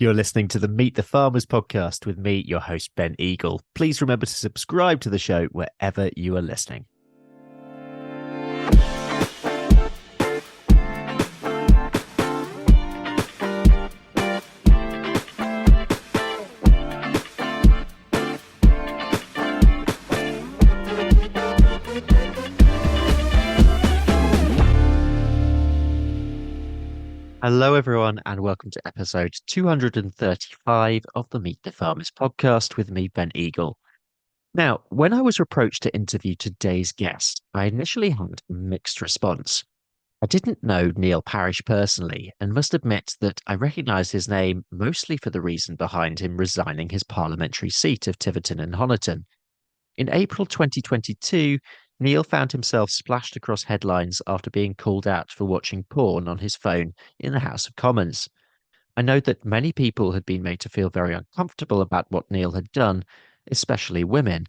You're listening to the Meet the Farmers podcast with me, your host, Ben Eagle. Please remember to subscribe to the show wherever you are listening. Hello, everyone, and welcome to episode 235 of the Meet the Farmers podcast with me, Ben Eagle. Now, when I was approached to interview today's guest, I initially had a mixed response. I didn't know Neil Parish personally and must admit that I recognised his name mostly for the reason behind him resigning his parliamentary seat of Tiverton and Honiton. In April 2022, Neil found himself splashed across headlines after being called out for watching porn on his phone in the House of Commons. I know that many people had been made to feel very uncomfortable about what Neil had done, especially women.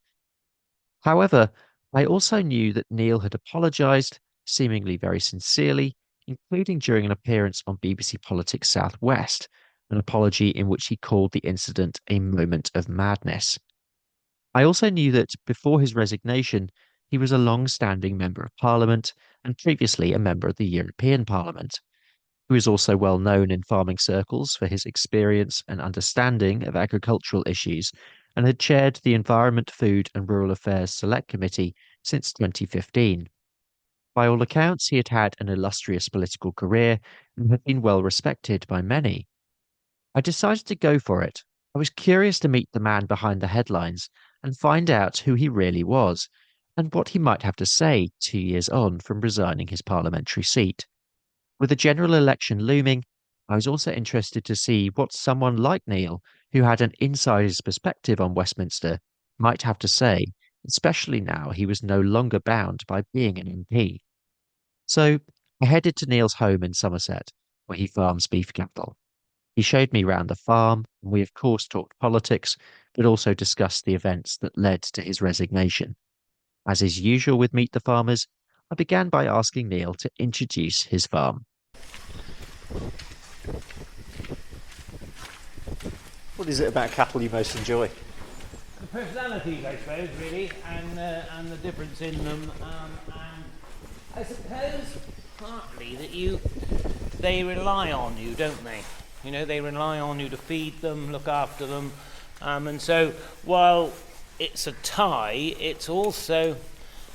However, I also knew that Neil had apologised, seemingly very sincerely, including during an appearance on BBC Politics South West, an apology in which he called the incident a moment of madness. I also knew that before his resignation, he was a long-standing Member of Parliament and previously a member of the European Parliament. He was also well known in farming circles for his experience and understanding of agricultural issues and had chaired the Environment, Food and Rural Affairs Select Committee since 2015. By all accounts, he had had an illustrious political career and had been well respected by many. I decided to go for it. I was curious to meet the man behind the headlines and find out who he really was and what he might have to say 2 years on from resigning his parliamentary seat. With the general election looming, I was also interested to see what someone like Neil, who had an insider's perspective on Westminster, might have to say, especially now he was no longer bound by being an MP. So I headed to Neil's home in Somerset, where he farms beef cattle. He showed me round the farm, and we of course talked politics, but also discussed the events that led to his resignation. As is usual with Meet the Farmers, I began by asking Neil to introduce his farm. What is it about cattle you most enjoy? The personalities, I suppose, really, and the difference in them, and I suppose partly that they rely on you, don't they? You know, they rely on you to feed them, look after them, and so while it's a tie, it's also,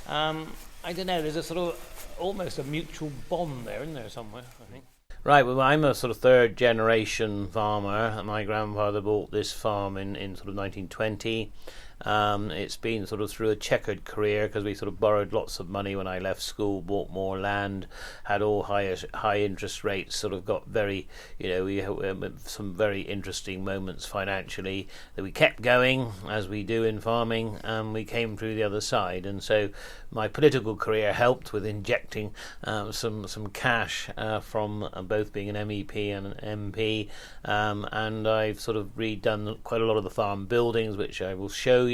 I don't know, there's a sort of almost a mutual bond there, isn't there, somewhere, I think. Right, well, I'm a sort of third generation farmer. My grandfather bought this farm in sort of 1920. It's been sort of through a checkered career because we sort of borrowed lots of money when I left school, bought more land, had all high interest rates, sort of got very, we had some very interesting moments financially that we kept going as we do in farming, and we came through the other side. And so my political career helped with injecting some cash from both being an MEP and an MP, and I've sort of redone quite a lot of the farm buildings, which I will show you.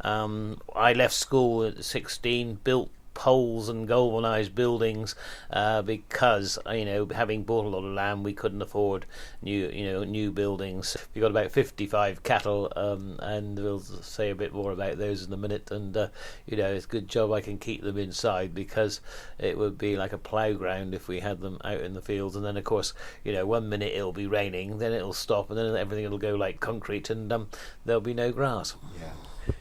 I left school at 16, built poles and galvanized buildings because having bought a lot of land, we couldn't afford new buildings. We got about 55 cattle, and we'll say a bit more about those in a minute. And it's a good job I can keep them inside, because it would be like a plough ground if we had them out in the fields. And then of course 1 minute it'll be raining, then it'll stop, and then everything will go like concrete, and there'll be no grass. Yeah.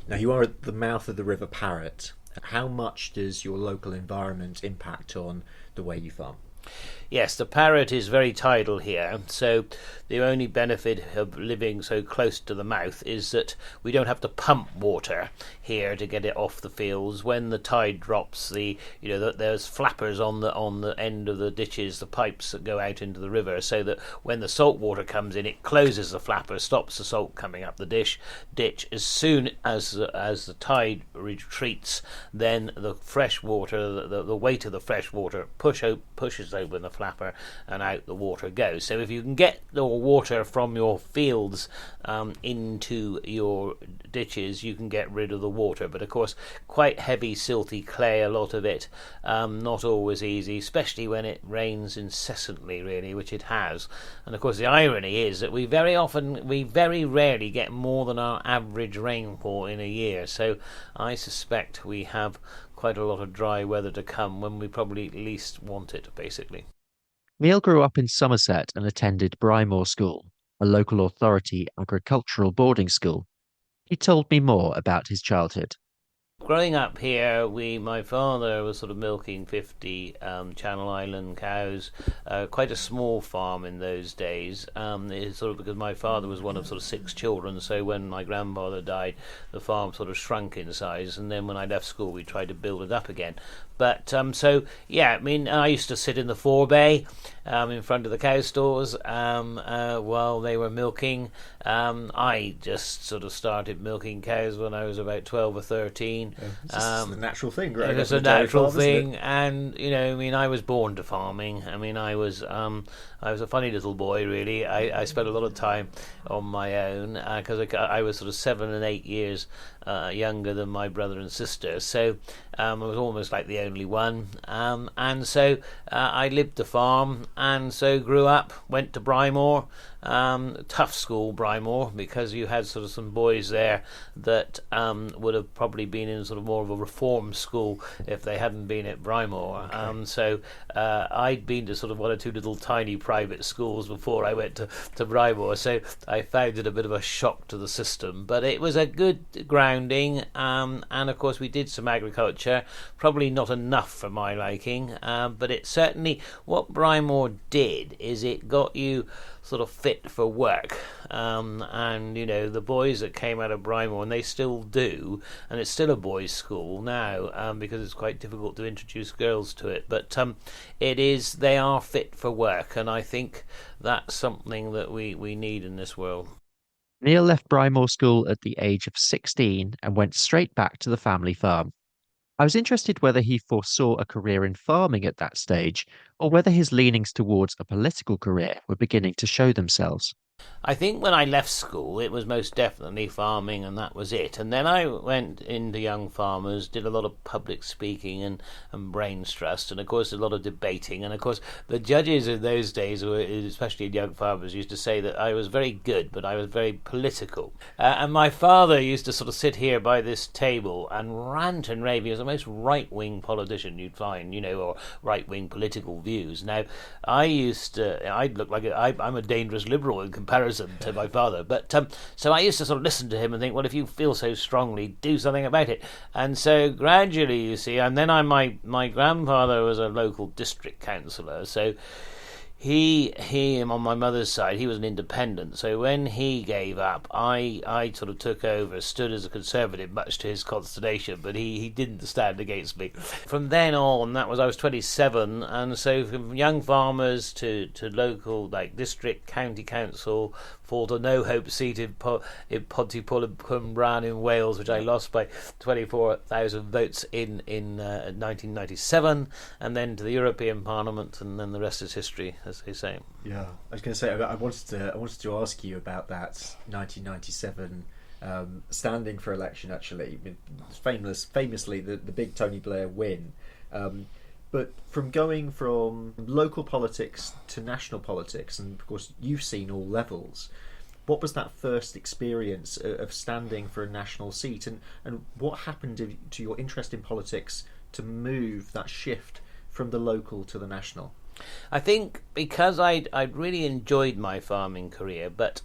Now, you are at the mouth of the River Parrett. How much does your local environment impact on the way you farm? Yes, the Parrett is very tidal here, so the only benefit of living so close to the mouth is that we don't have to pump water here to get it off the fields. When the tide drops, there's flappers on the end of the ditches, the pipes that go out into the river, so that when the salt water comes in, it closes the flapper, stops the salt coming up the ditch. As soon as the tide retreats, then the fresh water, the weight of the fresh water pushes open the flapper, and out the water goes. So if you can get the water from your fields into your ditches, you can get rid of the water. But of course, quite heavy silty clay, a lot of it, not always easy, especially when it rains incessantly, really, which it has. And of course, the irony is that we very rarely get more than our average rainfall in a year. So I suspect we have quite a lot of dry weather to come when we probably least want it, basically. Neil grew up in Somerset and attended Brymore School, a local authority agricultural boarding school. He told me more about his childhood. Growing up here, my father was sort of milking 50 Channel Island cows, quite a small farm in those days. It's sort of because my father was one of sort of 6 children, so when my grandfather died, the farm sort of shrunk in size, and then when I left school, we tried to build it up again. But so yeah, I mean, I used to sit in the forebay in front of the cow stores while they were milking. I just sort of started milking cows when I was about 12 or 13. It's just the natural thing, right? It was a natural thing, and I mean, I was born to farming. I mean, I was a funny little boy, really. I spent a lot of time on my own because I was sort of 7 and 8 years younger than my brother and sister, so I was almost like the only one, and so I lived the farm, and so grew up, went to Brymore, tough school, Brymore, because you had sort of some boys there that would have probably been in sort of more of a reform school if they hadn't been at Brymore. Okay. So I'd been to sort of 1 or 2 little tiny private schools before I went to Brymore, so I found it a bit of a shock to the system, but it was a good grounding, and of course we did some agriculture, probably not enough for my liking, but it certainly, what Brymore did is it got you sort of fit for work, and the boys that came out of Brymore, and they still do, and it's still a boys' school now, because it's quite difficult to introduce girls to it, but they are fit for work, and I think that's something that we need in this world. Neil left Brymore School at the age of 16 and went straight back to the family farm. I was interested whether he foresaw a career in farming at that stage, or whether his leanings towards a political career were beginning to show themselves. I think when I left school, it was most definitely farming, and that was it. And then I went into Young Farmers, did a lot of public speaking and brains trust, and of course a lot of debating. And of course the judges in those days, especially in Young Farmers, used to say that I was very good, but I was very political. And my father used to sort of sit here by this table and rant and rave. He was the most right-wing politician you'd find, or right-wing political views. Now, I'd look like I'm a dangerous liberal in comparison to my father, but so I used to sort of listen to him and think, well, if you feel so strongly, do something about it. And so gradually, you see, and then my grandfather was a local district councillor, so he on my mother's side, he was an independent, so when he gave up, I sort of took over, stood as a Conservative, much to his consternation, but he didn't stand against me. From then on, I was 27, and so from Young Farmers to local, like district, county council, fall to no hope seat in Pontypool and Cwmbran in Wales, which I lost by 24,000 votes in 1997, and then to the European Parliament, and then the rest is history, as they say. Yeah, I was going to say, I wanted to ask you about that 1997 standing for election. Actually, famously the big Tony Blair win. But from going from local politics to national politics, and of course you've seen all levels, what was that first experience of standing for a national seat, and what happened to your interest in politics to move that shift from the local to the national? I think because I'd really enjoyed my farming career, but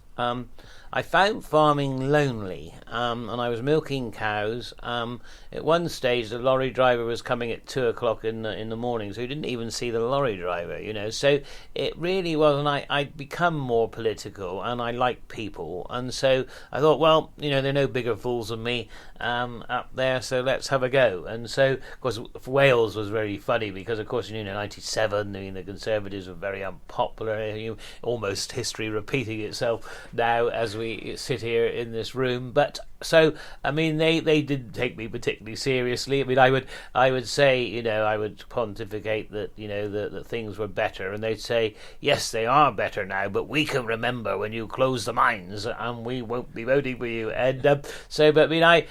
I found farming lonely, and I was milking cows. At one stage, the lorry driver was coming at 2:00 in the morning, so you didn't even see the lorry driver, So it really was, and I'd become more political, and I like people, and so I thought, well, they're no bigger fools than me up there, so let's have a go. And so, of course, Wales was very funny because, of course, 97, the Conservatives were very unpopular. Almost history repeating itself now as we sit here in this room, but So I mean, they didn't take me particularly seriously. I mean, I would say, I would pontificate that, that things were better, and they'd say, yes, they are better now, but we can remember when you closed the mines, and we won't be voting for you. And but they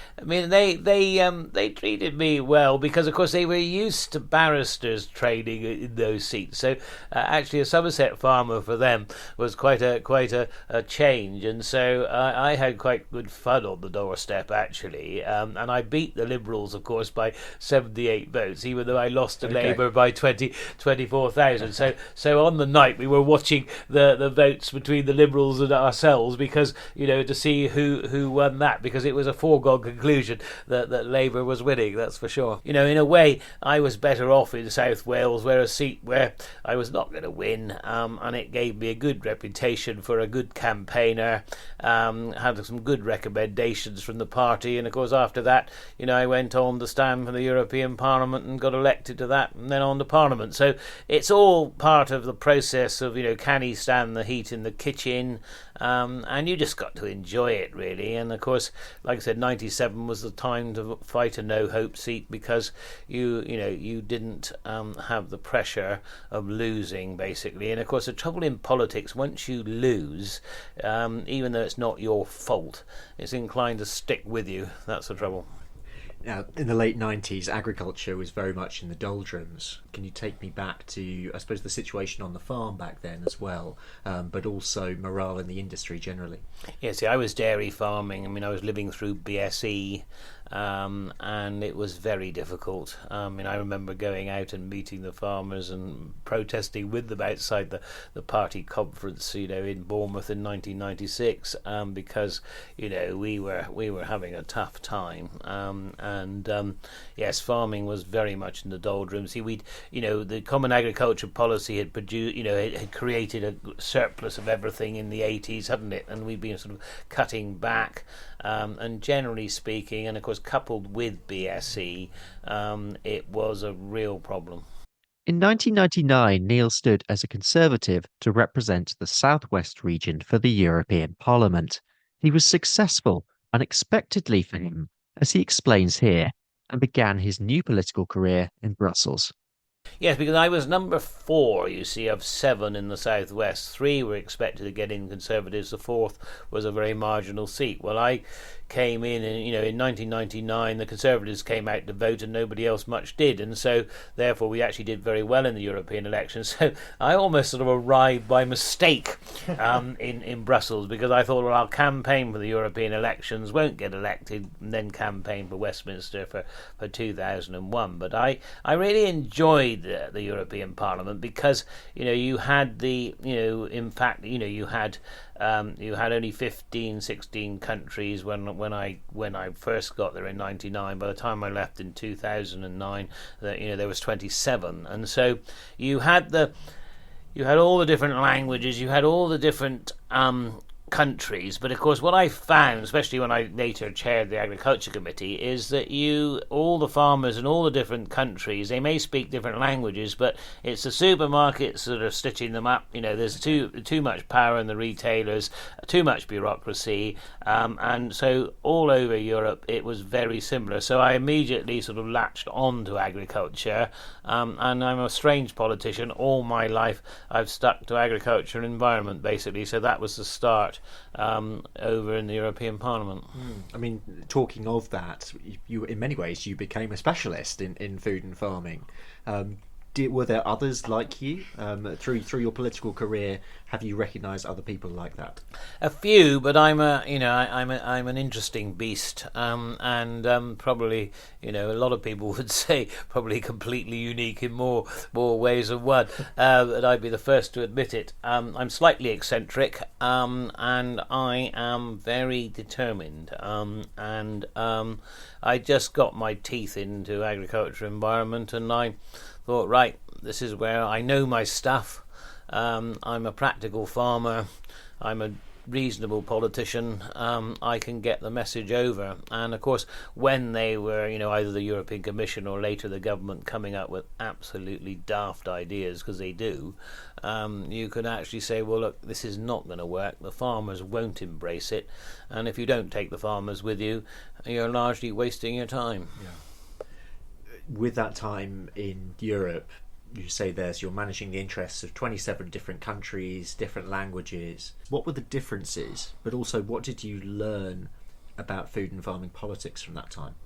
treated me well because, of course, they were used to barristers training in those seats. So actually, a Somerset farmer for them was quite a change, and so I had quite good fun on the doorstep, actually, and I beat the Liberals, of course, by 78 votes, even though I lost to Labour by 24,000. So on the night we were watching the votes between the Liberals and ourselves, because to see who won that, because it was a foregone conclusion that Labour was winning. That's for sure. In a way, I was better off in South Wales, where a seat where I was not going to win, and it gave me a good reputation for a good campaigner. Had some good recommendations from the party, and of course after that, I went on to stand for the European Parliament and got elected to that, and then on to Parliament. So it's all part of the process of, can he stand the heat in the kitchen, and you just got to enjoy it, really. And of course, like I said, 97 was the time to fight a no-hope seat, because you didn't have the pressure of losing, basically. And of course, the trouble in politics, once you lose, even though it's not your fault, it's inclined to stick with you. That's the trouble. Now, in the late 90s, agriculture was very much in the doldrums. Can you take me back to, I suppose, the situation on the farm back then as well, but also morale in the industry generally? Yeah, see, I was dairy farming. I mean, I was living through BSE, and it was very difficult. I remember going out and meeting the farmers and protesting with them outside the party conference, in Bournemouth in 1996, because we were having a tough time, and yes, farming was very much in the doldrums. See, the Common Agriculture Policy had produced, it had created a surplus of everything in the 80s, hadn't it? And we'd been sort of cutting back. And generally speaking, and of course coupled with BSE, it was a real problem. In 1999, Neil stood as a Conservative to represent the Southwest region for the European Parliament. He was successful, unexpectedly for him, as he explains here, and began his new political career in Brussels. Yes, because I was number 4, you see, of 7 in the Southwest. 3 were expected to get in Conservatives. The 4th was a very marginal seat. Well, I came in, and in 1999, the Conservatives came out to vote, and nobody else much did, and so therefore we actually did very well in the European elections. So I almost sort of arrived by mistake in Brussels, because I thought, well, I'll campaign for the European elections, won't get elected, and then campaign for Westminster for 2001. But I really enjoyed the European Parliament, because you had in fact you had only 15, 16 countries when I first got there in 99. By the time I left in 2009, there was 27, and so you had all the different languages, you had all the different countries. But of course, what I found, especially when I later chaired the Agriculture Committee, is that all the farmers in all the different countries, they may speak different languages, but it's the supermarkets that are stitching them up. There's too much power in the retailers, too much bureaucracy, and so all over Europe it was very similar. So I immediately sort of latched on to agriculture, and I'm a strange politician. All my life I've stuck to agriculture and environment, basically, so that was the start over in the European Parliament. I mean, talking of that, you in many ways you became a specialist in food and farming. Were there others like you through your political career? Have you recognised other people like that? A few, but I'm an interesting beast, and probably a lot of people would say probably completely unique in more ways than one. But I'd be the first to admit it. I'm slightly eccentric, and I am very determined, and I just got my teeth into agriculture environment, and I thought, right, this is where I know my stuff. I'm a practical farmer. I'm a reasonable politician, I can get the message over. And of course, when they were, either the European Commission or later the government coming up with absolutely daft ideas, because they do, you could actually say, well, look, this is not going to work. The farmers won't embrace it. And if you don't take the farmers with you, you're largely wasting your time. Yeah. With that time in Europe, you say you're managing the interests of 27 different countries, different languages. What were the differences, but also what did you learn about food and farming politics from that time?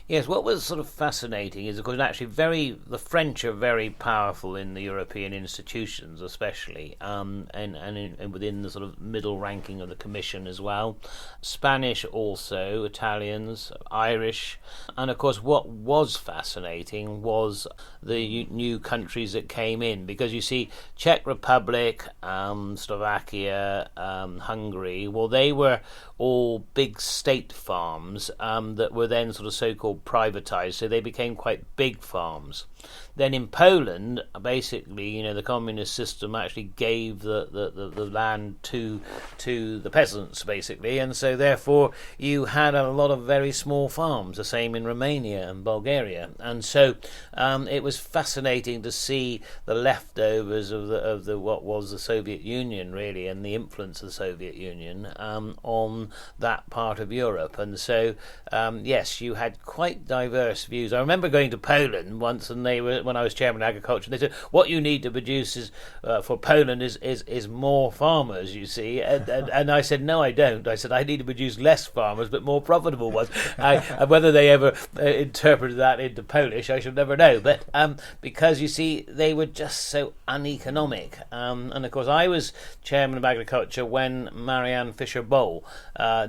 Yes, what was sort of fascinating is, of course, actually the French are very powerful in the European institutions, especially, and within the sort of middle ranking of the Commission as well. Spanish also, Italians, Irish, and of course what was fascinating was the new countries that came in, because you see Czech Republic, Slovakia, Hungary, well, they were all big state farms that were then sort of so-called privatized, so they became quite big farms. Then in Poland, basically, the communist system actually gave the land to the peasants, basically, and so therefore you had a lot of very small farms. The same in Romania and Bulgaria, and so it was fascinating to see the leftovers of the what was the Soviet Union, really, and the influence of the Soviet Union on that part of Europe. And so yes, you had quite diverse views. I remember going to Poland once, and when I was chairman of agriculture, they said what you need to produce is for Poland is more farmers, you see, and I said no, I don't. I said I need to produce less farmers but more profitable ones. Whether they ever interpreted that into Polish, I shall never know, but because you see they were just so uneconomic, and of course I was chairman of agriculture when Marianne Fisher-Boel,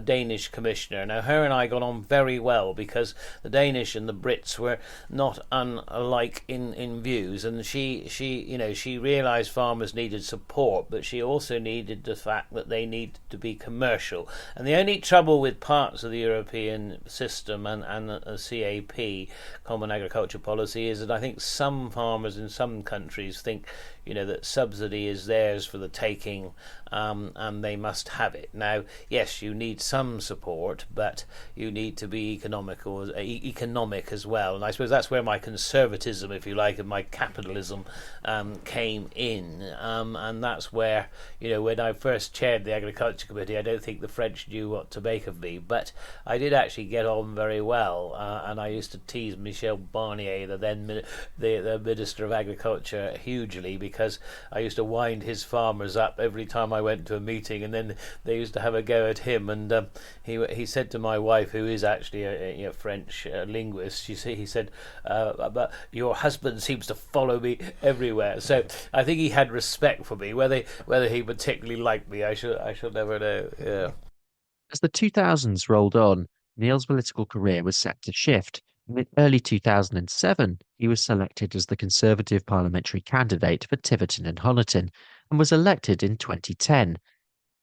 Danish commissioner, now her and I got on very well because the Danish and the Brits were not unlike in views, and she realised farmers needed support, but she also needed the fact that they needed to be commercial. And the only trouble with parts of the European system and the CAP, Common Agriculture Policy, is that I think some farmers in some countries think that subsidy is theirs for the taking, and they must have it. Now, yes, you need some support, but you need to be economic as well. And I suppose that's where my conservatism, if you like, and my capitalism came in. And that's where, when I first chaired the Agriculture Committee, I don't think the French knew what to make of me, but I did actually get on very well. And I used to tease Michel Barnier, the Minister of Agriculture, hugely, because I used to wind his farmers up every time I went to a meeting, and then they used to have a go at him. And he said to my wife, who is actually a French linguist, he said, "But your husband seems to follow me everywhere." So I think he had respect for me. Whether he particularly liked me, I shall never know. Yeah. As the 2000s rolled on, Neil's political career was set to shift. In early 2007, he was selected as the Conservative parliamentary candidate for Tiverton and Honiton and was elected in 2010.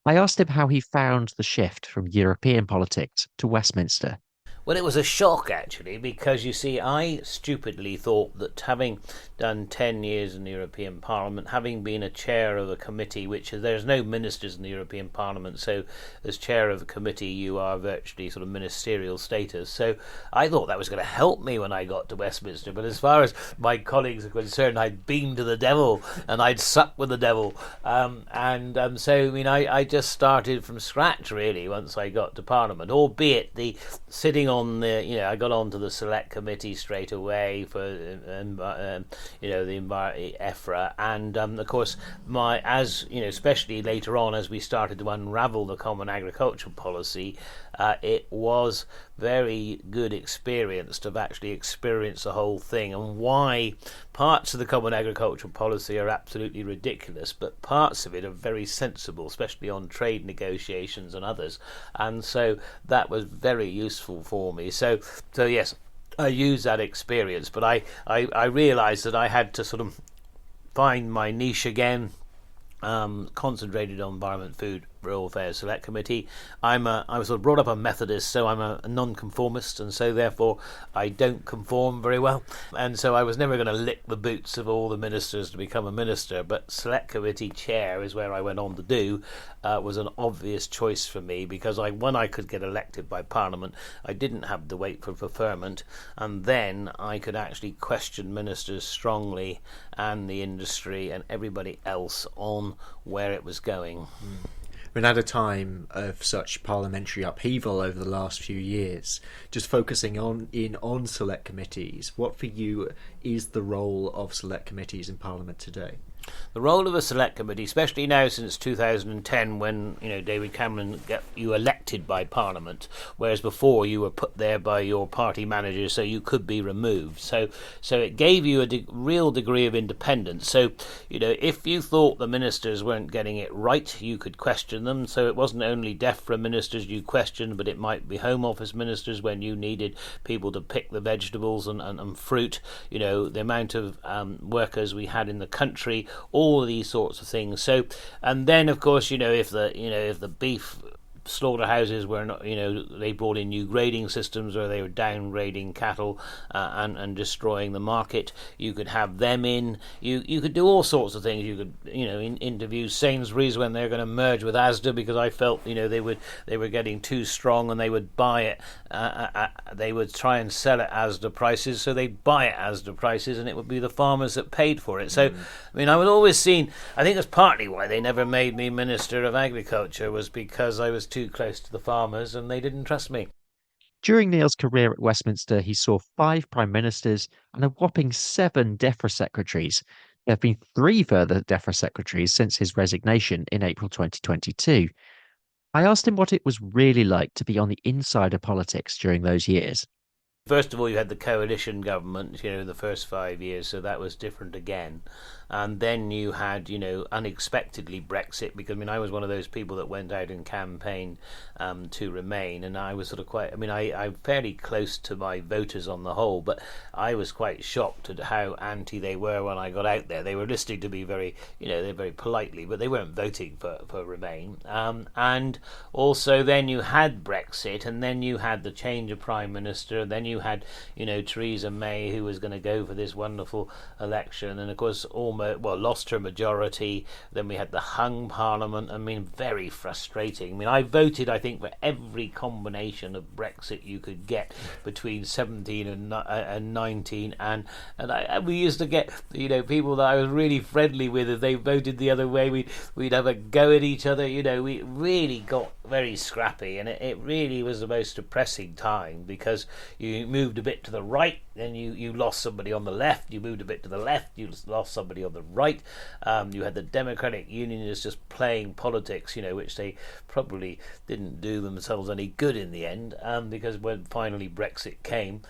I asked him how he found the shift from European politics to Westminster. Well, it was a shock, actually, because, you see, I stupidly thought that having done 10 years in the European Parliament, having been a chair of a committee, there's no ministers in the European Parliament, so as chair of a committee you are virtually sort of ministerial status. So I thought that was going to help me when I got to Westminster, but as far as my colleagues are concerned, I'd been to the devil and I'd sucked with the devil. So, I just started from scratch, really, once I got to Parliament, albeit the sitting on I got onto the select committee straight away for the EFRA, and of course especially later on as we started to unravel the common agricultural policy, it was very good experience to actually experience the whole thing, and why parts of the common agricultural policy are absolutely ridiculous, but parts of it are very sensible, especially on trade negotiations and others. And so that was very useful for me. So yes, I used that experience, but I realised that I had to sort of find my niche again. Concentrated on environment, food, Rural Affairs Select Committee. I was sort of brought up a Methodist, so I'm a non-conformist, and so therefore I don't conform very well. And so I was never going to lick the boots of all the ministers to become a minister, but Select Committee Chair is where I went on to do. Was an obvious choice for me because when I could get elected by Parliament, I didn't have to wait for preferment, and then I could actually question ministers strongly and the industry and everybody else on where it was going. I mean, at a time of such parliamentary upheaval over the last few years, just focusing on select committees, what for you is the role of select committees in Parliament today? The role of a select committee, especially now since 2010 when David Cameron got you elected by Parliament, whereas before you were put there by your party manager so you could be removed. So it gave you a real degree of independence. So, if you thought the ministers weren't getting it right, you could question them. So it wasn't only DEFRA ministers you questioned, but it might be Home Office ministers when you needed people to pick the vegetables and fruit. The amount of workers we had in the country, all of these sorts of things. So, and then of course, if the beef slaughterhouses were not, they brought in new grading systems where they were downgrading cattle and destroying the market. You could have them in. You could do all sorts of things. You could, interview Sainsbury's when they're going to merge with Asda because I felt, they were getting too strong and they would buy it. They would try and sell it Asda prices, so they'd buy it Asda prices, and it would be the farmers that paid for it. So, I was always seen. I think that's partly why they never made me Minister of Agriculture, was because I was too close to the farmers and they didn't trust me. During Neil's career at Westminster, he saw 5 prime ministers and a whopping 7 DEFRA secretaries. There have been 3 further DEFRA secretaries since his resignation in April 2022. I asked him what it was really like to be on the inside of politics during those years. First of all, you had the coalition government, the first 5 years, so that was different again. And then you had, unexpectedly Brexit, because, I was one of those people that went out and campaigned to remain, and I was sort of quite, I'm fairly close to my voters on the whole, but I was quite shocked at how anti they were when I got out there. They were listening to me very, very politely, but they weren't voting for remain. And also then you had Brexit, and then you had the change of Prime Minister, and then you had, Theresa May, who was going to go for this wonderful election, and of course lost her majority. Then we had the hung parliament. Very frustrating. I voted, I think, for every combination of Brexit you could get between 17 and 19, and we used to get people that I was really friendly with. If they voted the other way, we'd have a go at each other. We really got very scrappy, and it really was the most depressing time, because you moved a bit to the right, then you lost somebody on the left. You moved a bit to the left, you lost somebody on the right. You had the Democratic Unionists just playing politics, which they probably didn't do themselves any good in the end, because when finally Brexit came,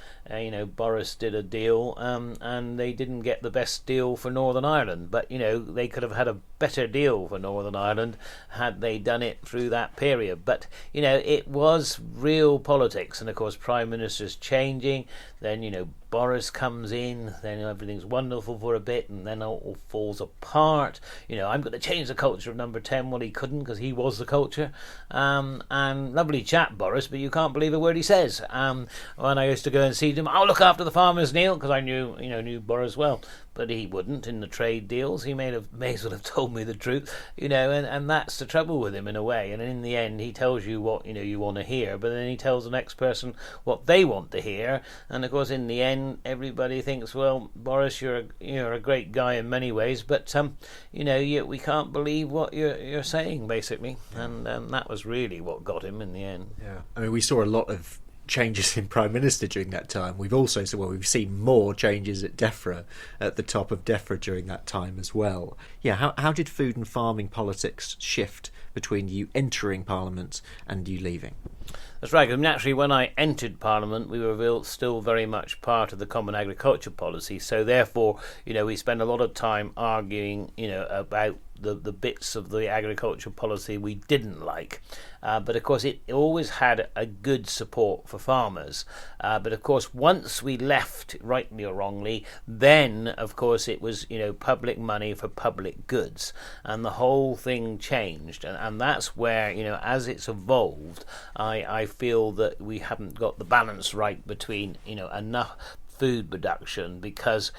Boris did a deal, and they didn't get the best deal for Northern Ireland, but they could have had a better deal for Northern Ireland had they done it through that period. But it was real politics, and of course prime ministers changing, then Boris comes in, then everything's wonderful for a bit, and then it all falls apart. I'm going to change the culture of Number 10. Well, he couldn't, because he was the culture. And lovely chap, Boris, but you can't believe a word he says. When I used to go and see him, I'll look after the farmers, Neil, because I knew Boris well. But he wouldn't in the trade deals. He may as well have told me the truth, and that's the trouble with him in a way. And in the end, he tells you what you want to hear, but then he tells the next person what they want to hear. And of course, in the end, everybody thinks, well, Boris, you're a great guy in many ways, but we can't believe what you're saying, basically. And that was really what got him in the end. Yeah, we saw a lot of changes in Prime Minister during that time. We've seen more changes at DEFRA, at the top of DEFRA during that time as well. Yeah, how did food and farming politics shift between you entering Parliament and you leaving? That's right. Naturally, when I entered Parliament, we were still very much part of the Common Agriculture Policy. So therefore, we spend a lot of time arguing, about the bits of the agricultural policy we didn't like. But of course, it always had a good support for farmers. But of course, once we left, rightly or wrongly, then of course it was public money for public goods, and the whole thing changed. And that's where as it's evolved, I feel that we haven't got the balance right between enough food production, because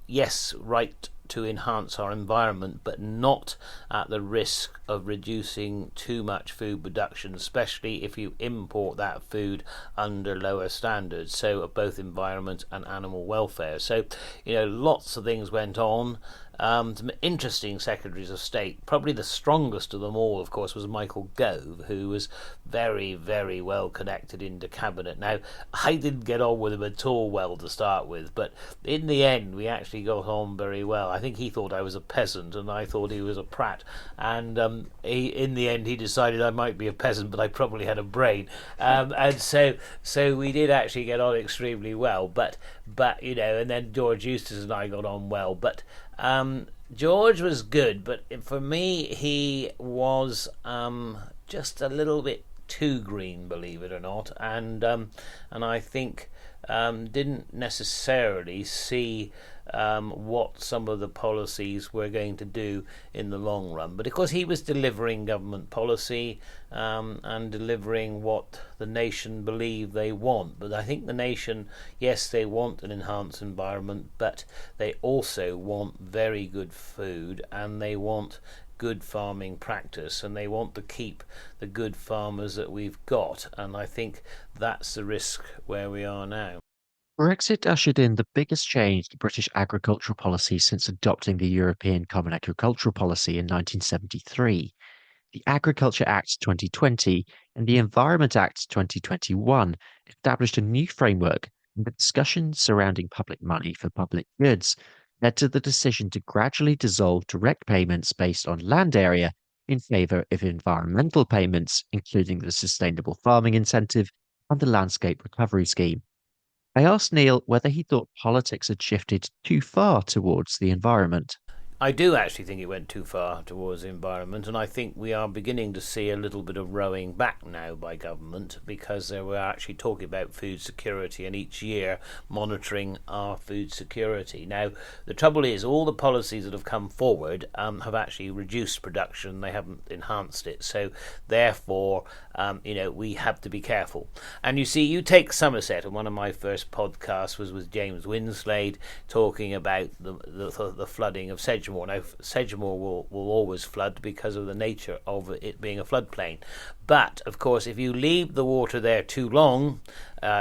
yes, right to enhance our environment, but not at the risk of reducing too much food production, especially if you import that food under lower standards, so of both environment and animal welfare. So lots of things went on. Some interesting secretaries of state. Probably the strongest of them all, of course, was Michael Gove, who was very, very well connected into cabinet. Now, I didn't get on with him at all well to start with, but in the end, we actually got on very well. I think he thought I was a peasant, and I thought he was a prat. And in the end, he decided I might be a peasant, but I probably had a brain. And so we did actually get on extremely well. But and then George Eustace and I got on well. But George was good, but for me, he was just a little bit too green, believe it or not, and I think didn't necessarily see what some of the policies were going to do in the long run. But of course, he was delivering government policy and delivering what the nation believe they want. But I think the nation, yes, they want an enhanced environment, but they also want very good food, and they want good farming practice, and they want to keep the good farmers that we've got. And I think that's the risk where we are now. Brexit ushered in the biggest change to British agricultural policy since adopting the European Common Agricultural Policy in 1973. The Agriculture Act 2020 and the Environment Act 2021 established a new framework, and the discussions surrounding public money for public goods led to the decision to gradually dissolve direct payments based on land area in favour of environmental payments, including the Sustainable Farming Incentive and the Landscape Recovery Scheme. I asked Neil whether he thought politics had shifted too far towards the environment. I do actually think it went too far towards the environment, and I think we are beginning to see a little bit of rowing back now by government, because they were actually talking about food security and each year monitoring our food security. Now, the trouble is, all the policies that have come forward have actually reduced production, they haven't enhanced it, so therefore we have to be careful. And you see, you take Somerset, and one of my first podcasts was with James Winslade talking about the flooding of Sedgemoor. Now, Sedgemoor will always flood because of the nature of it being a floodplain. But, of course, if you leave the water there too long,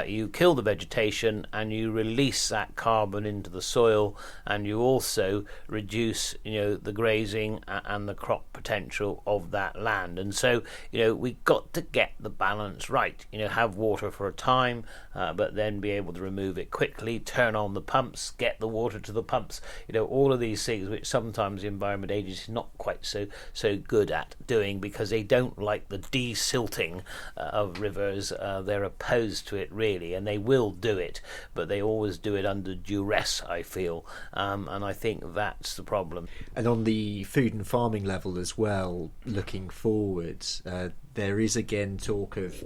you kill the vegetation and you release that carbon into the soil, and you also reduce, the grazing and the crop potential of that land. And so, we've got to get the balance right. Have water for a time, but then be able to remove it quickly, turn on the pumps, get the water to the pumps. All of these things which sometimes the Environment Agency is not quite so good at doing, because they don't like the desilting of rivers. They're opposed to it, really, and they will do it, but they always do it under duress, I feel, and I think that's the problem. And on the food and farming level as well, looking forward, there is again talk of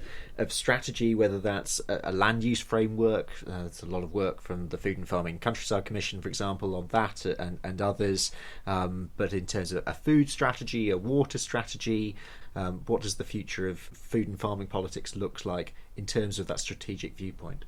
strategy, whether that's a land use framework. There's a lot of work from the Food and Farming Countryside Commission, for example, on that and others. But in terms of a food strategy, a water strategy, what does the future of food and farming politics look like in terms of that strategic viewpoint?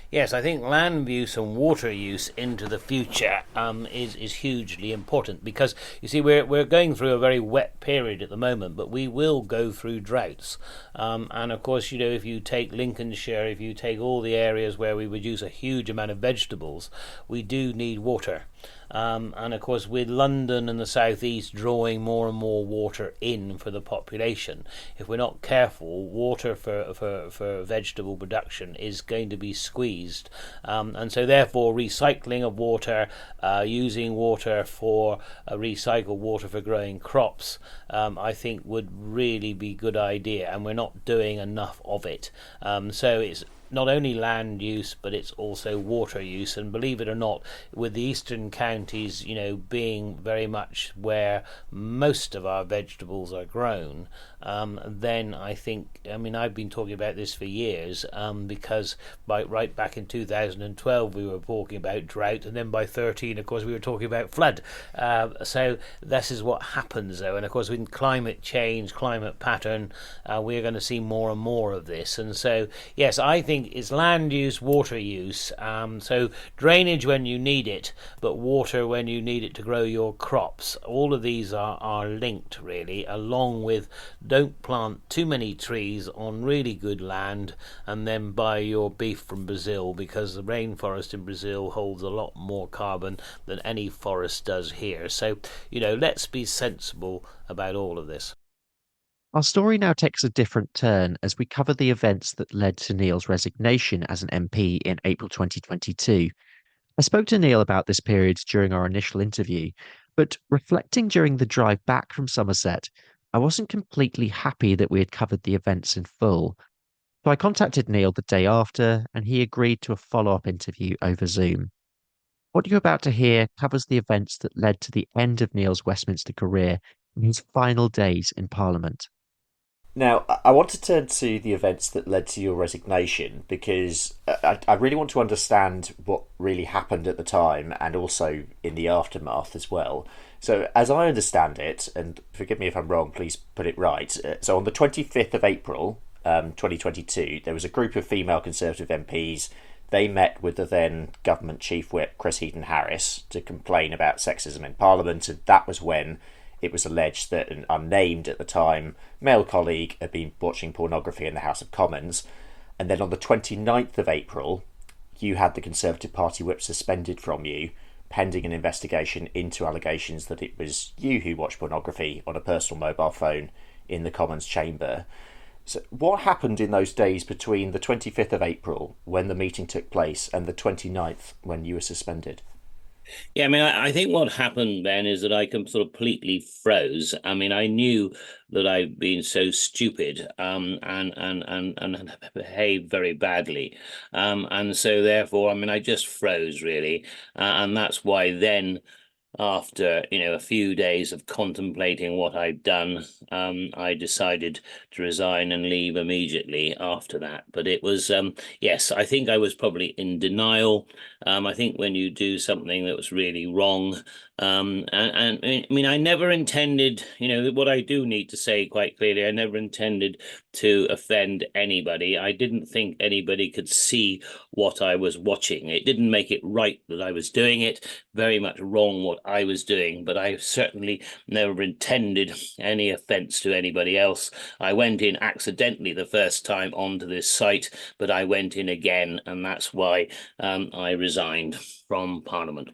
Yes, I think land use and water use into the future is hugely important, because you see we're going through a very wet period at the moment, but we will go through droughts, and of course if you take Lincolnshire, if you take all the areas where we produce a huge amount of vegetables, we do need water. And of course, with London and the southeast drawing more and more water in for the population, if we're not careful, water for vegetable production is going to be squeezed. And so therefore recycling of water, using water for recycled water for growing crops, I think would really be a good idea, and we're not doing enough of it. So it's not only land use, but it's also water use. And believe it or not, with the eastern counties, being very much where most of our vegetables are grown, then I think, I've been talking about this for years, because right back in 2012 we were talking about drought, and then by 13, of course, we were talking about flood. So this is what happens, though, and of course, with climate change, climate pattern, we're going to see more and more of this. And so, yes, I think it's land use, water use. So drainage when you need it, but water when you need it to grow your crops. All of these are linked, really, along with don't plant too many trees on really good land and then buy your beef from Brazil, because the rainforest in Brazil holds a lot more carbon than any forest does here. So, let's be sensible about all of this. Our story now takes a different turn as we cover the events that led to Neil's resignation as an MP in April 2022. I spoke to Neil about this period during our initial interview, but reflecting during the drive back from Somerset, I wasn't completely happy that we had covered the events in full. So I contacted Neil the day after, and he agreed to a follow-up interview over Zoom. What you're about to hear covers the events that led to the end of Neil's Westminster career and his final days in Parliament. Now, I want to turn to the events that led to your resignation because I really want to understand what really happened at the time and also in the aftermath as well. So, as I understand it, and forgive me if I'm wrong, please put it right. So, on the 25th of April, 2022, there was a group of female Conservative MPs. They met with the then government chief whip, Chris Heaton-Harris, to complain about sexism in Parliament, and that was when it was alleged that an unnamed at the time male colleague had been watching pornography in the House of Commons. And then on the 29th of April, you had the Conservative Party whip suspended from you, pending an investigation into allegations that it was you who watched pornography on a personal mobile phone in the Commons chamber. So what happened in those days between the 25th of April, when the meeting took place, and the 29th, when you were suspended? Yeah, I think what happened then is that I completely froze. I knew that I'd been so stupid, and behaved very badly, and so therefore, I just froze really, and that's why then, after a few days of contemplating what I'd done, I decided to resign and leave immediately after that. But it was, yes, I think I was probably in denial. I think when you do something that was really wrong, and I never intended, what I do need to say quite clearly, I never intended to offend anybody. I didn't think anybody could see what I was watching. It didn't make it right that I was doing it, very much wrong what I was doing, but I certainly never intended any offence to anybody else. I went in accidentally the first time onto this site, but I went in again, and that's why I resigned from Parliament.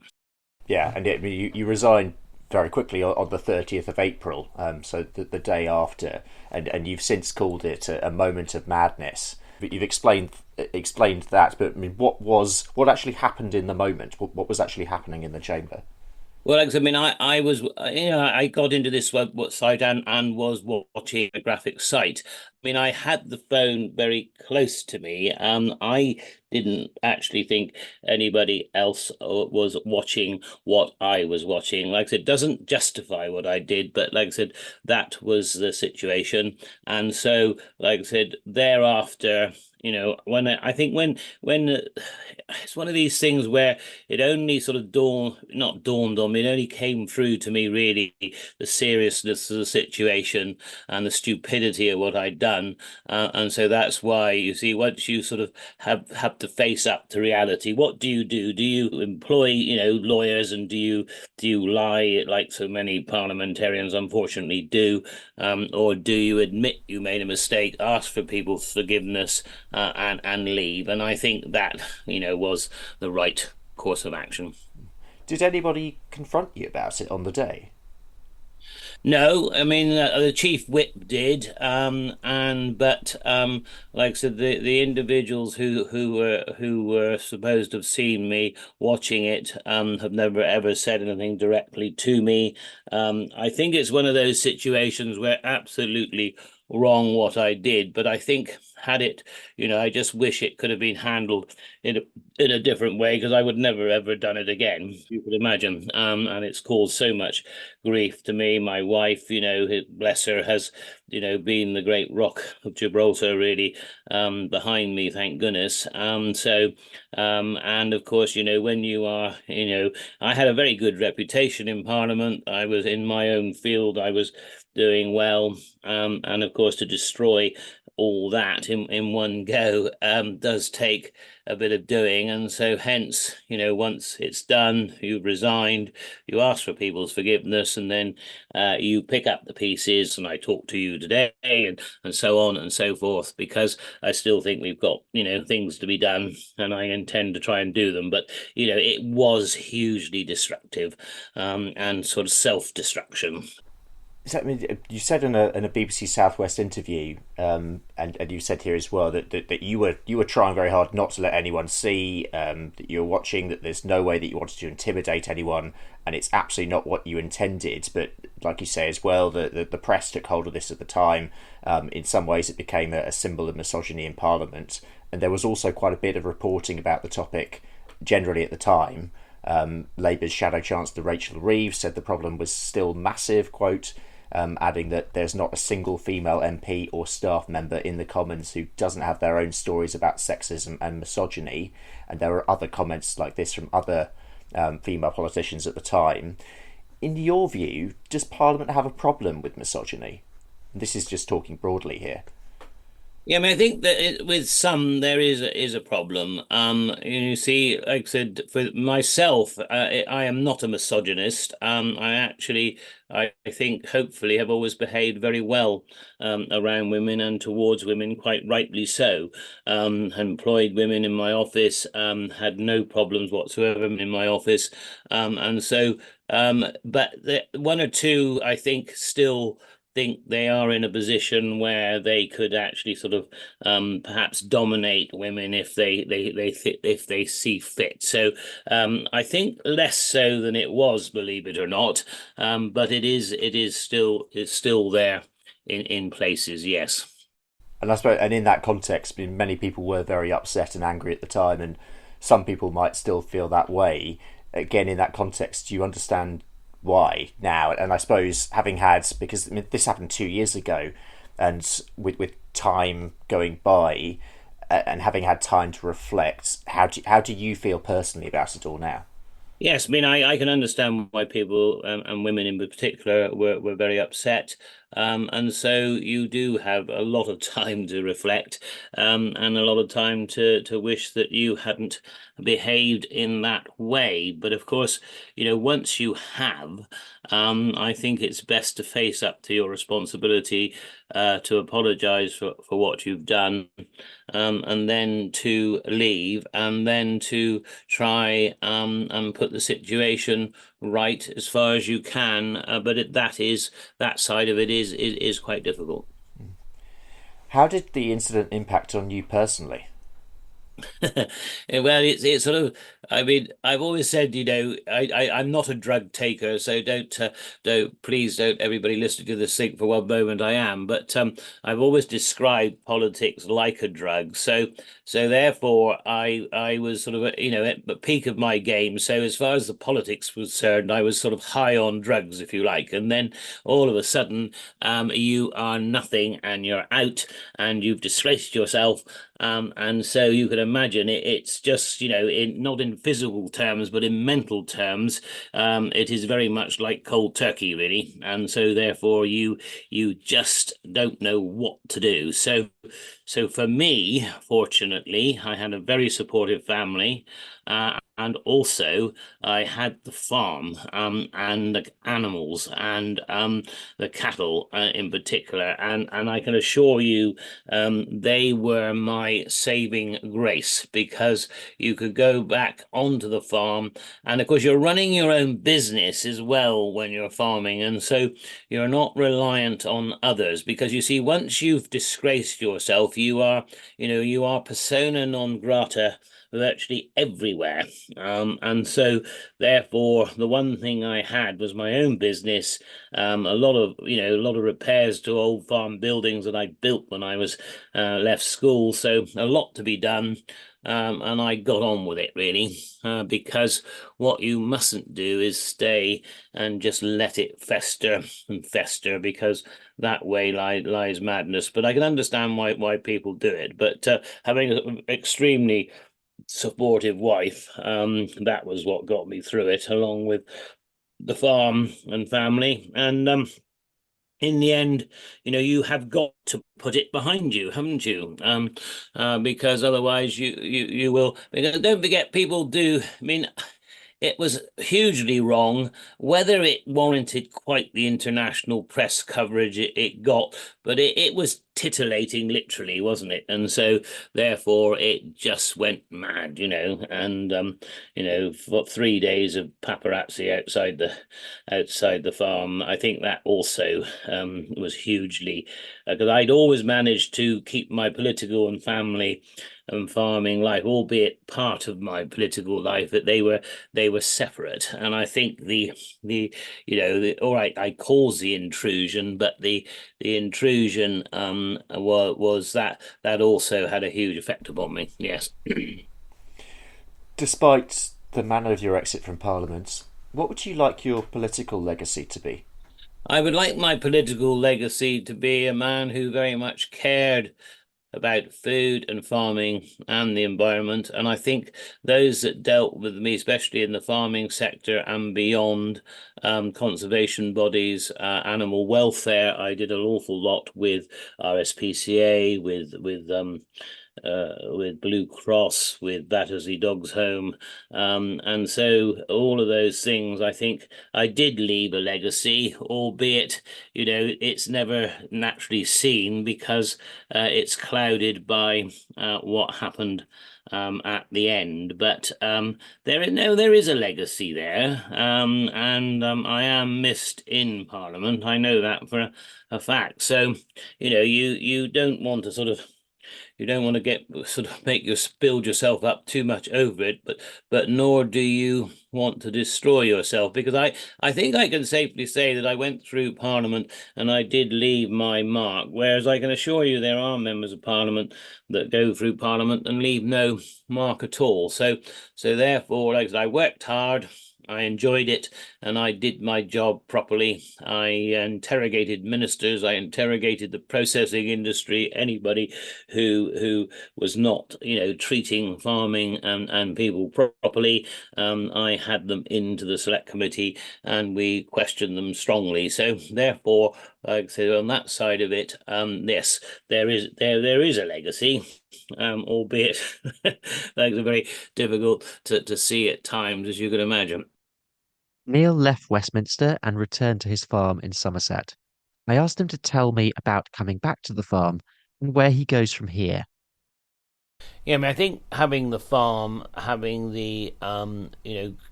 Yeah, and you resigned very quickly on the 30th of April, so the day after, and you've since called it a moment of madness. But you've explained that, but what actually happened in the moment? What was actually happening in the chamber? Well, I was, I got into this website and was watching a graphic site. I had the phone very close to me. I didn't actually think anybody else was watching what I was watching. Like I said, it doesn't justify what I did, but like I said, that was the situation. And so, like I said, thereafter, when it's one of these things where it only sort of not dawned on me, it only came through to me really the seriousness of the situation and the stupidity of what I'd done. And so that's why, you see, once you sort of have to face up to reality, what do you do? Do you employ, lawyers, and do you lie like so many parliamentarians unfortunately do? Or do you admit you made a mistake, ask for people's forgiveness, and leave? And I think that, was the right course of action. Did anybody confront you about it on the day? No, the chief whip did, but like I said, the individuals who were supposed to have seen me watching it have never ever said anything directly to me. I think it's one of those situations where absolutely wrong what I did, but I think had it, I just wish it could have been handled in a different way, because I would never ever done it again. You could imagine, and it's caused so much grief to me. My wife, bless her, has been the great rock of Gibraltar, really, behind me, thank goodness. And of course, when you are, I had a very good reputation in Parliament. I was in my own field. I was doing well. And of course, to destroy all that in one go does take a bit of doing. And so hence, once it's done, you've resigned, you ask for people's forgiveness, and then you pick up the pieces, and I talk to you today, and so on and so forth, because I still think we've got, things to be done, and I intend to try and do them. But, it was hugely destructive, and sort of self-destruction. So, I mean, you said in a BBC Southwest interview, and you said here as well that you were trying very hard not to let anyone see that you were watching, that there's no way that you wanted to intimidate anyone, and it's absolutely not what you intended. But like you say as well, the press took hold of this at the time. In some ways, it became a symbol of misogyny in Parliament, and there was also quite a bit of reporting about the topic generally at the time. Labour's Shadow Chancellor Rachel Reeves said the problem was still massive, quote, adding that there's not a single female MP or staff member in the Commons who doesn't have their own stories about sexism and misogyny. And there were other comments like this from other female politicians at the time. In your view, does Parliament have a problem with misogyny? This is just talking broadly here. Yeah, I mean, I think that with some there is a problem. You see, like I said, for myself, I am not a misogynist. I think, hopefully, have always behaved very well around women and towards women, quite rightly so. Employed women in my office, had no problems whatsoever in my office, and so. But one or two, I think, still think they are in a position where they could actually sort of perhaps dominate women if if they see fit. So I think less so than it was, believe it or not. But it's still there in places, yes. And I suppose, and in that context, I mean, many people were very upset and angry at the time, and some people might still feel that way. Again, in that context, do you understand why now? And I suppose having had, because I mean, this happened 2 years ago, and with time going by, and having had time to reflect, how do you feel personally about it all now? Yes, I mean, I can understand why people, and women in particular, were very upset. And so you do have a lot of time to reflect, and a lot of time to wish that you hadn't behaved in that way. But of course, once you have, I think it's best to face up to your responsibility, to apologize for what you've done, and then to leave, and then to try and put the situation right as far as you can. But that side of it is quite difficult. How did the incident impact on you personally? Well, it's sort of. I mean, I've always said, I'm not a drug taker, so please don't everybody listen to this think for one moment I am. But I've always described politics like a drug. So therefore, I was sort of at the peak of my game. So as far as the politics was concerned, I was sort of high on drugs, if you like. And then all of a sudden, you are nothing, and you're out, and you've disgraced yourself. And so you can imagine it's just, not in physical terms, but in mental terms, it is very much like cold turkey, really. And so therefore you just don't know what to do. So for me, fortunately, I had a very supportive family. And also, I had the farm, and the animals, and the cattle, in particular. And I can assure you, they were my saving grace, because you could go back onto the farm. And of course, you're running your own business as well when you're farming. And so you're not reliant on others, because you see, once you've disgraced yourself, you are persona non grata virtually everywhere. And so therefore the one thing I had was my own business, a lot of repairs to old farm buildings that I built when I was left school, so a lot to be done. And I got on with it really, because what you mustn't do is stay and just let it fester and fester, because that way lies madness. But I can understand why people do it. But having an extremely supportive wife, that was what got me through it, along with the farm and family. And in the end, you have got to put it behind you, haven't you? Because otherwise you will. Because don't forget, people do. I mean, it was hugely wrong. Whether it warranted quite the international press coverage it got, but it was titillating, literally, wasn't it? And so, therefore, it just went mad, And for 3 days of paparazzi outside the farm, I think that also was hugely, because I'd always managed to keep my political and family and farming life, albeit part of my political life, that they were separate. And I think all right, I caused the intrusion, but the intrusion was that also had a huge effect upon me. Yes. Despite the manner of your exit from Parliament, what would you like your political legacy to be? I would like my political legacy to be a man who very much cared about food and farming and the environment. And I think those that dealt with me, especially in the farming sector and beyond, conservation bodies, animal welfare, I did an awful lot with RSPCA, with Blue Cross, with Battersea Dogs Home. And so all of those things, I think I did leave a legacy, albeit, it's never naturally seen, because it's clouded by what happened at the end. But there is a legacy there, and I am missed in Parliament. I know that for a fact. So, you don't want to you don't want to get build yourself up too much over it, but nor do you want to destroy yourself, because I think I can safely say that I went through Parliament and I did leave my mark, whereas I can assure you there are members of Parliament that go through Parliament and leave no mark at all. So therefore, like I said, I worked hard, I enjoyed it, and I did my job properly. I interrogated ministers, I interrogated the processing industry, anybody who was not, treating farming and people properly. I had them into the select committee and we questioned them strongly. So therefore, like I said, on that side of it, yes, there is a legacy, albeit like it's very difficult to see at times, as you can imagine. Neil left Westminster and returned to his farm in Somerset. I asked him to tell me about coming back to the farm and where he goes from here. Yeah, I mean, I think having the farm, having the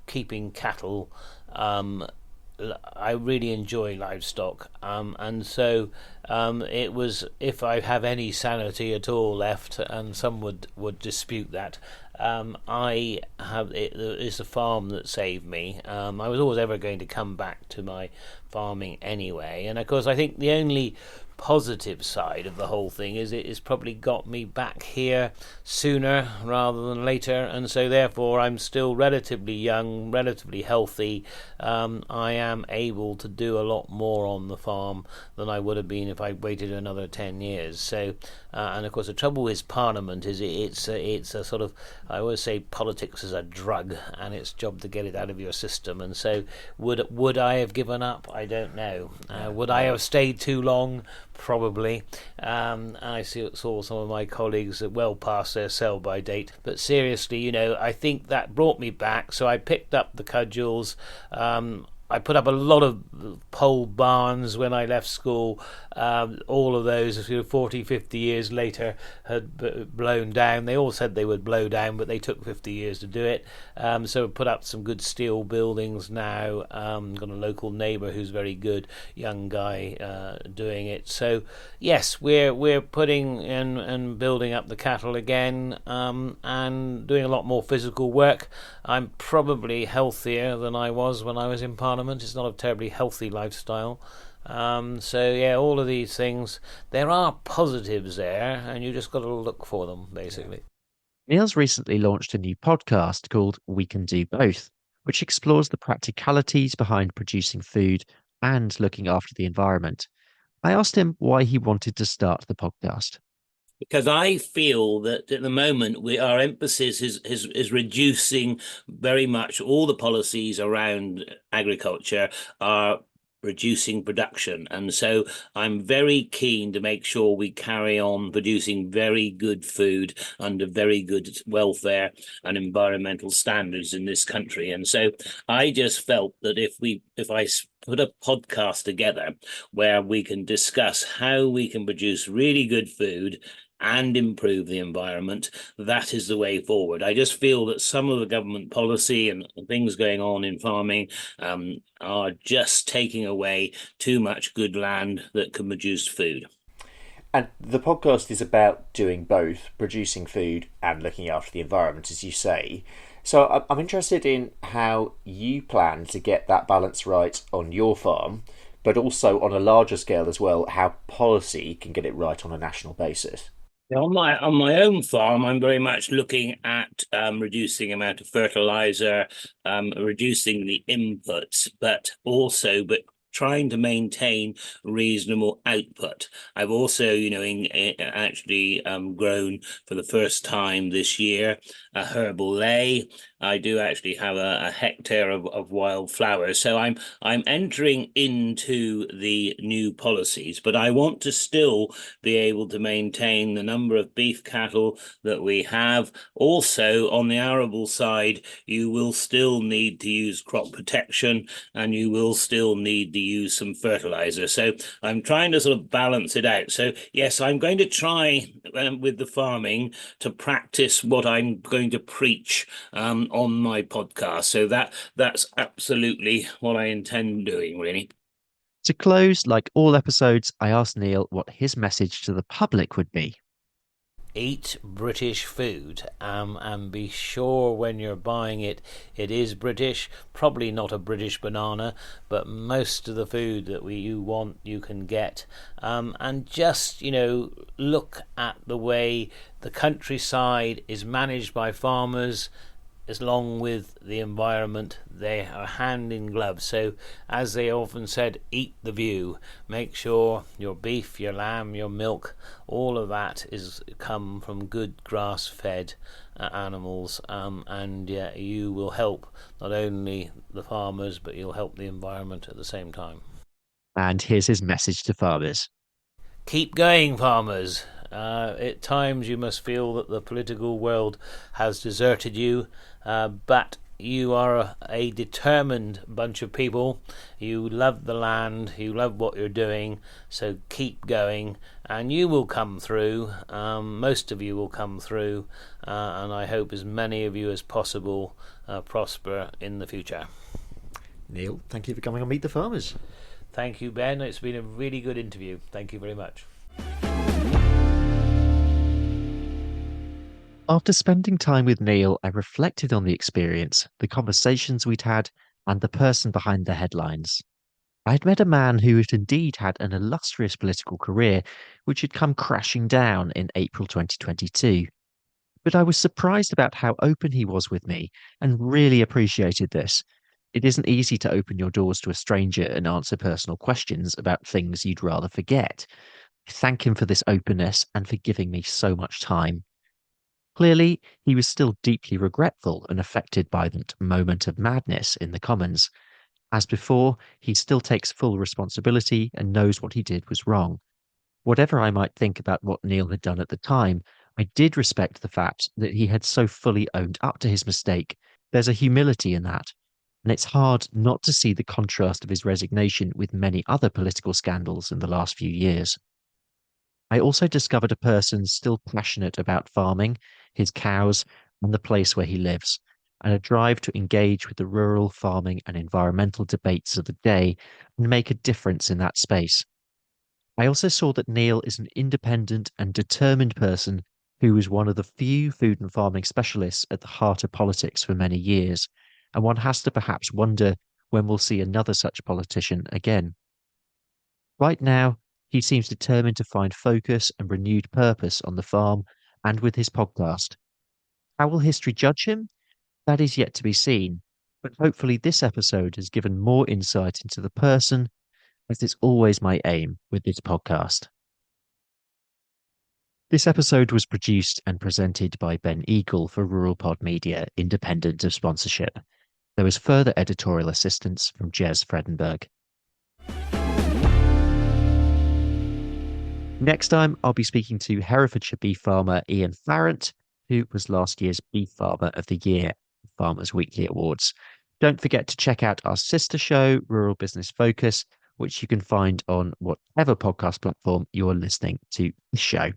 keeping cattle, I really enjoy livestock, and so it was, if I have any sanity at all left, and some would dispute that. It's the farm that saved me. I was always ever going to come back to my farming anyway, and of course I think the only positive side of the whole thing is it has probably got me back here sooner rather than later, and so therefore I'm still relatively young, relatively healthy. I am able to do a lot more on the farm than I would have been if I waited another 10 years. So and of course the trouble with Parliament is it's a sort of, I always say politics is a drug and it's job to get it out of your system, and so would I have given up? I don't know. Would I have stayed too long? Probably. I saw some of my colleagues well past their sell-by date. But seriously, I think that brought me back. So I picked up the cudgels. I put up a lot of pole barns when I left school. All of those, 40, 50 years later, had blown down. They all said they would blow down, but they took 50 years to do it. So put up some good steel buildings now. Got a local neighbour who's very good, young guy doing it. So yes, we're putting in and building up the cattle again, and doing a lot more physical work. I'm probably healthier than I was when I was in Parliament. It's not a terribly healthy lifestyle. So yeah, all of these things, there are positives there, and you just got to look for them, basically. Neil's recently launched a new podcast called We Can Do Both, which explores the practicalities behind producing food and looking after the environment. I asked him why he wanted to start the podcast. Because I feel that at the moment our emphasis is reducing very much. All the policies around agriculture are reducing production, and so I'm very keen to make sure we carry on producing very good food under very good welfare and environmental standards in this country. And so I just felt that if I put a podcast together where we can discuss how we can produce really good food and improve the environment, that is the way forward. I just feel that some of the government policy and things going on in farming are just taking away too much good land that can produce food. And the podcast is about doing both, producing food and looking after the environment, as you say. So I'm interested in how you plan to get that balance right on your farm, but also on a larger scale as well, how policy can get it right on a national basis. On my own farm, I'm very much looking at reducing the amount of fertilizer, reducing the inputs, but trying to maintain reasonable output. I've also, actually grown for the first time this year a herbal ley. I do actually have a hectare of wildflowers. So I'm entering into the new policies, but I want to still be able to maintain the number of beef cattle that we have. Also, on the arable side, you will still need to use crop protection, and you will still need to use some fertilizer. So I'm trying to sort of balance it out. So yes, I'm going to try with the farming to practice what I'm going to preach on my podcast. So that's absolutely what I intend doing, really. To close, like all episodes, I asked Neil what his message to the public would be. Eat British food, and be sure when you're buying it, it is British. Probably not a British banana, but most of the food that you want, you can get. And just, look at the way the countryside is managed by farmers. Along with the environment, they are hand in glove. So, as they often said, eat the view. Make sure your beef, your lamb, your milk, all of that is come from good grass-fed animals, and you will help not only the farmers, but you'll help the environment at the same time. And here's his message to farmers. Keep going, farmers. At times you must feel that the political world has deserted you, but you are a determined bunch of people. You love the land, you love what you're doing, so keep going, and you will come through. Most of you will come through, and I hope as many of you as possible prosper in the future. Neil, thank you for coming on Meet the Farmers. Thank you, Ben. It's been a really good interview. Thank you very much. After spending time with Neil, I reflected on the experience, the conversations we'd had, and the person behind the headlines. I'd met a man who had indeed had an illustrious political career, which had come crashing down in April 2022. But I was surprised about how open he was with me and really appreciated this. It isn't easy to open your doors to a stranger and answer personal questions about things you'd rather forget. I thank him for this openness and for giving me so much time. Clearly, he was still deeply regretful and affected by that moment of madness in the Commons. As before, he still takes full responsibility and knows what he did was wrong. Whatever I might think about what Neil had done at the time, I did respect the fact that he had so fully owned up to his mistake. There's a humility in that. And it's hard not to see the contrast of his resignation with many other political scandals in the last few years. I also discovered a person still passionate about farming, his cows, and the place where he lives, and a drive to engage with the rural farming and environmental debates of the day and make a difference in that space. I also saw that Neil is an independent and determined person who was one of the few food and farming specialists at the heart of politics for many years, and one has to perhaps wonder when we'll see another such politician again. Right now, he seems determined to find focus and renewed purpose on the farm and with his podcast. How will history judge him? That is yet to be seen, but hopefully this episode has given more insight into the person, as is always my aim with this podcast. This episode was produced and presented by Ben Eagle for RuralPod Media, independent of sponsorship. There was further editorial assistance from Jez Fredenberg. Next time, I'll be speaking to Herefordshire beef farmer Ian Farrant, who was last year's Beef Farmer of the Year, Farmers Weekly Awards. Don't forget to check out our sister show, Rural Business Focus, which you can find on whatever podcast platform you're listening to this show.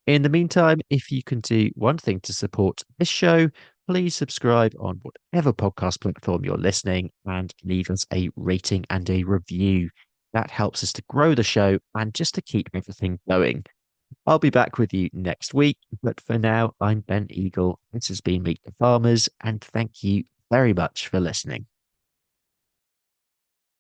In the meantime, if you can do one thing to support this show, please subscribe on whatever podcast platform you're listening and leave us a rating and a review. That helps us to grow the show and just to keep everything going. I'll be back with you next week, but for now, I'm Ben Eagle. This has been Meet the Farmers, and thank you very much for listening.